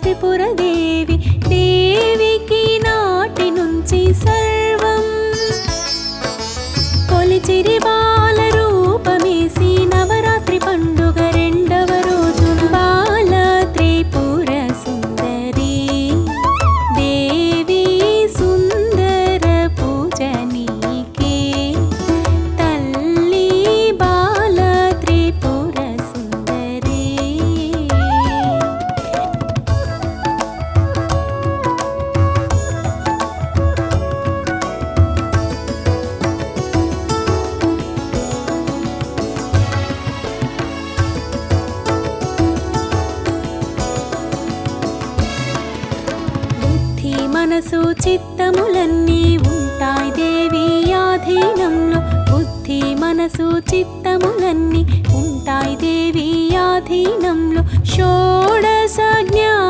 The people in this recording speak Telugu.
త్రిపురదేవి దేవికి నాటి నుంచి సర్వం కొలిచిరి బాల రూపమేసి నవరాత్రి పండుగ రెండవ రోజున బాల త్రిపుర సుందరి దేవి సుందర పూజ నీకే తల్లి బాల త్రిపుర సుందరి. బుద్ధి మనసు చిత్తములన్నీ ఉంటాయి దేవి ఆధీనంలో బుద్ధి మనసు చిత్తములన్నీ ఉంటాయి దేవి ఆధీనంలో షోడశ జ్ఞాన